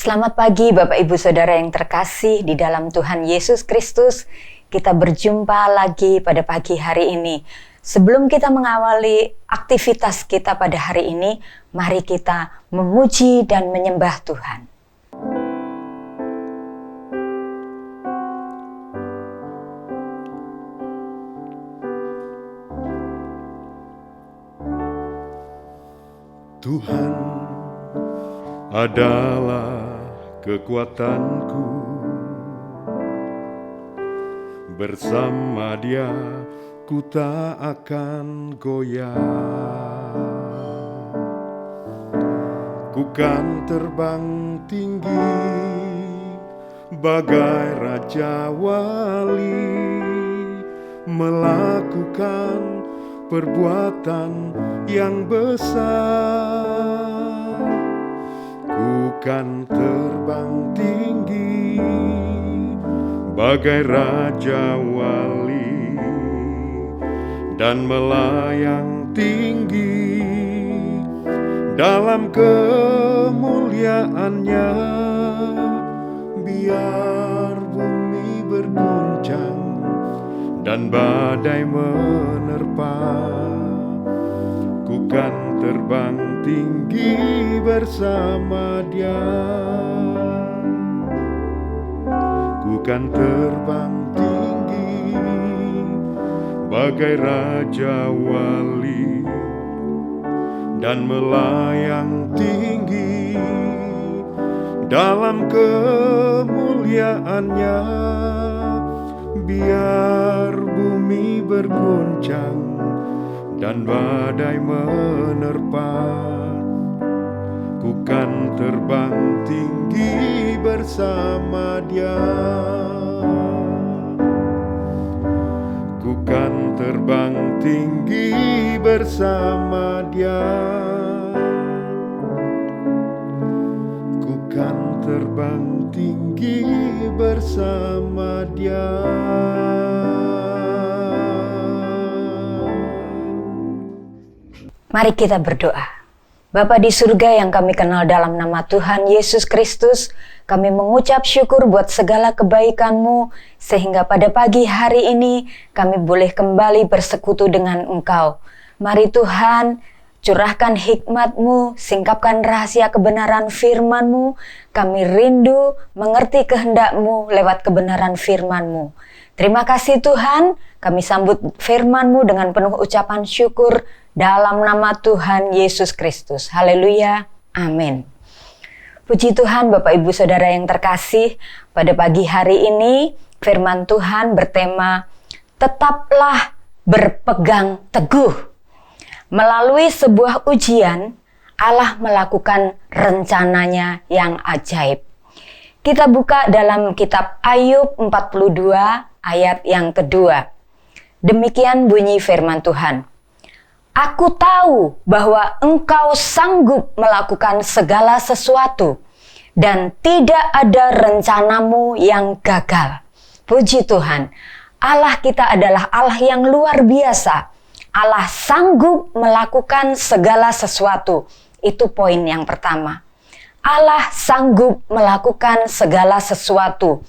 Selamat pagi Bapak Ibu Saudara yang terkasih di dalam Tuhan Yesus Kristus. Kita berjumpa lagi pada pagi hari ini. Sebelum kita mengawali aktivitas kita pada hari ini, mari kita memuji dan menyembah Tuhan. Tuhan adalah kekuatanku, bersama Dia ku tak akan goyah. Ku kan terbang tinggi bagai Raja Wali, melakukan perbuatan yang besar. Ku kan terbang tinggi bagai Raja Wali dan melayang tinggi dalam kemuliaannya. Biar bumi berguncang dan badai menerpa, ku kan terbang tinggi bersama Dia. Ku kan terbang tinggi bagai Raja Wali dan melayang tinggi dalam kemuliaannya. Biar bumi berguncang dan badai menerpa, ku kan terbang tinggi bersama Dia. Ku kan terbang tinggi bersama Dia. Ku kan terbang tinggi bersama Dia. Mari kita berdoa. Bapa di surga yang kami kenal dalam nama Tuhan Yesus Kristus, kami mengucap syukur buat segala kebaikan-Mu, sehingga pada pagi hari ini kami boleh kembali bersekutu dengan Engkau. Mari Tuhan, curahkan hikmat-Mu, singkapkan rahasia kebenaran firman-Mu. Kami rindu mengerti kehendak-Mu lewat kebenaran firman-Mu. Terima kasih Tuhan, kami sambut firman-Mu dengan penuh ucapan syukur dalam nama Tuhan Yesus Kristus. Haleluya, amin. Puji Tuhan Bapak Ibu Saudara yang terkasih, pada pagi hari ini firman Tuhan bertema tetaplah berpegang teguh. Melalui sebuah ujian, Allah melakukan rencananya yang ajaib. Kita buka dalam kitab Ayub 42 ayat yang kedua. Demikian bunyi firman Tuhan. Aku tahu bahwa Engkau sanggup melakukan segala sesuatu dan tidak ada rencanamu yang gagal. Puji Tuhan, Allah kita adalah Allah yang luar biasa. Allah sanggup melakukan segala sesuatu. Itu poin yang pertama. Allah sanggup melakukan segala sesuatu.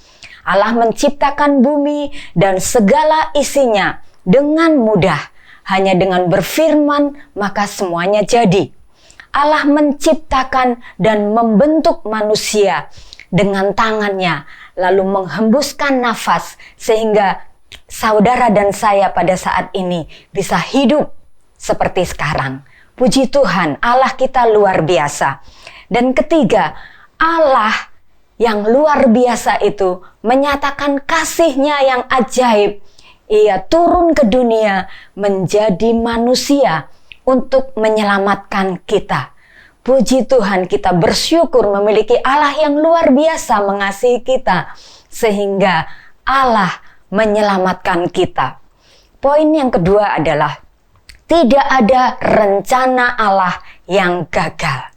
Allah menciptakan bumi dan segala isinya dengan mudah. Hanya dengan berfirman, maka semuanya jadi. Allah menciptakan dan membentuk manusia dengan tangannya, lalu menghembuskan nafas, sehingga saudara dan saya pada saat ini bisa hidup seperti sekarang. Puji Tuhan, Allah kita luar biasa. Dan ketiga, Allah yang luar biasa itu menyatakan kasih-Nya yang ajaib. Ia turun ke dunia menjadi manusia untuk menyelamatkan kita. Puji Tuhan, kita bersyukur memiliki Allah yang luar biasa mengasihi kita, sehingga Allah menyelamatkan kita. Poin yang kedua adalah tidak ada rencana Allah yang gagal.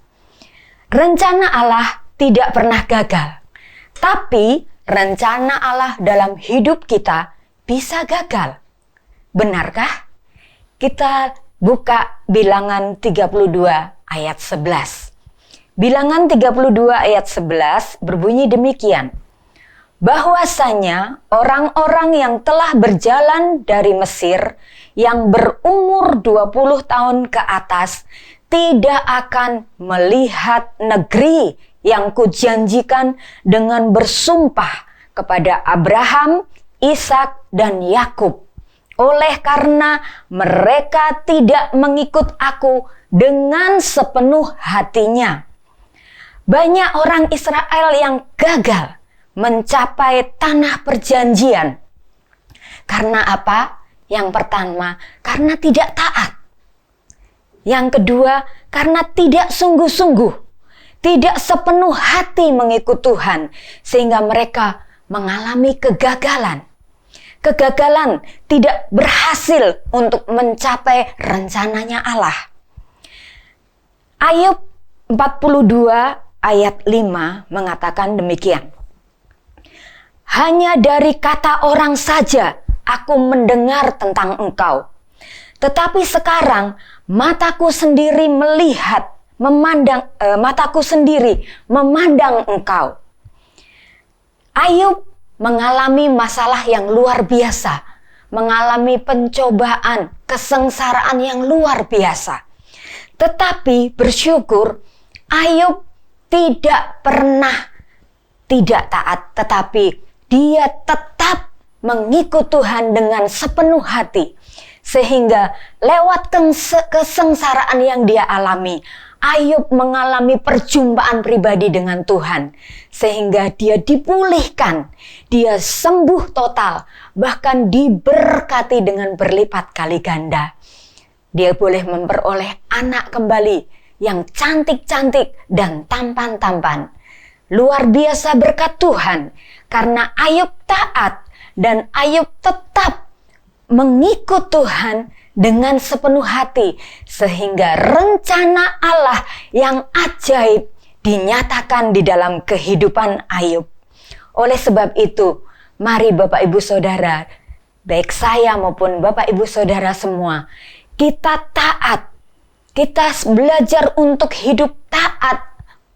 Rencana Allah tidak pernah gagal, tapi rencana Allah dalam hidup kita bisa gagal. Benarkah? Kita buka Bilangan 32 ayat 11. Bilangan 32 ayat 11 berbunyi demikian. Bahwasanya orang-orang yang telah berjalan dari Mesir yang berumur 20 tahun ke atas tidak akan melihat negeri yang kujanjikan dengan bersumpah kepada Abraham, Ishak, dan Yakub. Oleh karena mereka tidak mengikut aku dengan sepenuh hatinya. Banyak orang Israel yang gagal mencapai tanah perjanjian. Karena apa? Yang pertama, karena tidak taat. Yang kedua, karena tidak sungguh-sungguh, tidak sepenuh hati mengikut Tuhan, sehingga mereka mengalami kegagalan. Kegagalan tidak berhasil untuk mencapai rencananya Allah. Ayub 42 ayat 5 mengatakan demikian. Hanya dari kata orang saja aku mendengar tentang engkau. Tetapi sekarang mataku sendiri memandang engkau. Ayub mengalami masalah yang luar biasa, mengalami pencobaan, kesengsaraan yang luar biasa. Tetapi bersyukur, Ayub tidak pernah tidak taat, tetapi dia tetap mengikut Tuhan dengan sepenuh hati. Sehingga lewat kesengsaraan yang dia alami, Ayub mengalami perjumpaan pribadi dengan Tuhan. Sehingga dia dipulihkan, dia sembuh total, bahkan diberkati dengan berlipat kali ganda. Dia boleh memperoleh anak kembali yang cantik-cantik dan tampan-tampan. Luar biasa berkat Tuhan, karena Ayub taat dan Ayub tetap mengikut Tuhan dengan sepenuh hati, sehingga rencana Allah yang ajaib dinyatakan di dalam kehidupan Ayub. Oleh sebab itu, mari Bapak Ibu Saudara, baik saya maupun Bapak Ibu Saudara semua, kita taat, kita belajar untuk hidup taat,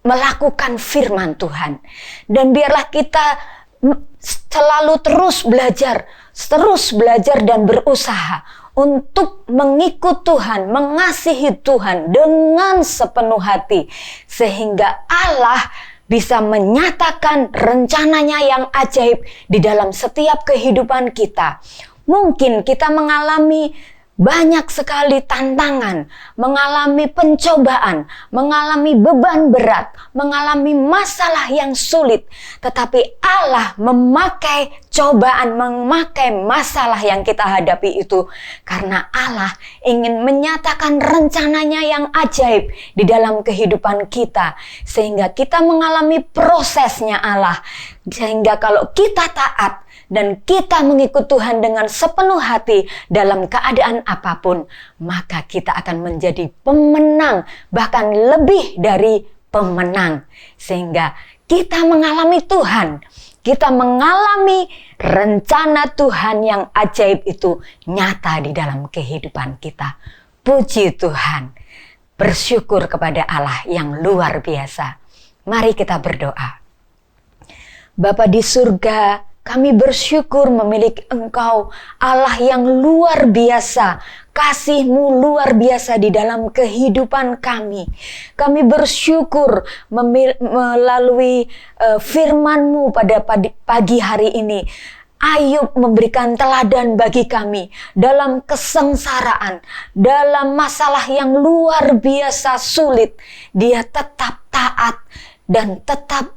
melakukan firman Tuhan. Dan biarlah kita selalu terus belajar dan berusaha untuk mengikut Tuhan, mengasihi Tuhan dengan sepenuh hati, sehingga Allah bisa menyatakan rencananya yang ajaib di dalam setiap kehidupan kita. Mungkin kita mengalami banyak sekali tantangan, mengalami pencobaan, mengalami beban berat, mengalami masalah yang sulit. Tetapi Allah memakai cobaan, memakai masalah yang kita hadapi itu, karena Allah ingin menyatakan rencananya yang ajaib di dalam kehidupan kita. Sehingga kita mengalami prosesnya Allah. Sehingga kalau kita taat dan kita mengikut Tuhan dengan sepenuh hati dalam keadaan apapun, maka kita akan menjadi pemenang, bahkan lebih dari pemenang. Sehingga kita mengalami Tuhan, kita mengalami rencana Tuhan yang ajaib itu nyata di dalam kehidupan kita. Puji Tuhan, bersyukur kepada Allah yang luar biasa. Mari kita berdoa. Bapa di surga, kami bersyukur memiliki Engkau, Allah yang luar biasa. Kasih-Mu luar biasa di dalam kehidupan kami. Kami bersyukur melalui firman-Mu pada pagi hari ini. Ayub memberikan teladan bagi kami dalam kesengsaraan, dalam masalah yang luar biasa sulit. Dia tetap taat dan tetap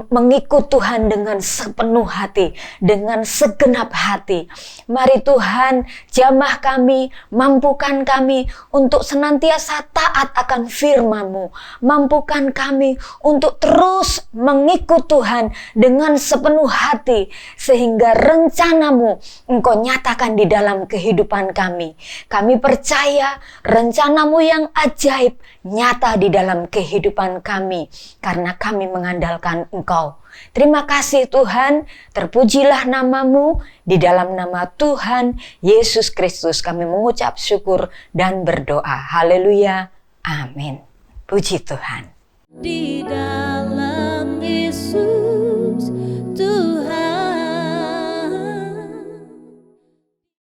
mengikut Tuhan dengan sepenuh hati, dengan segenap hati. Mari Tuhan, jamah kami, mampukan kami untuk senantiasa taat akan firman-Mu. Mampukan kami untuk terus mengikut Tuhan dengan sepenuh hati, sehingga rencana-Mu Engkau nyatakan di dalam kehidupan kami. Kami percaya rencana-Mu yang ajaib nyata di dalam kehidupan kami, karena kami mengandalkan Engkau. Terima kasih Tuhan, terpujilah nama-Mu. Di dalam nama Tuhan Yesus Kristus kami mengucap syukur dan berdoa. Haleluya, amin. Puji Tuhan. di dalam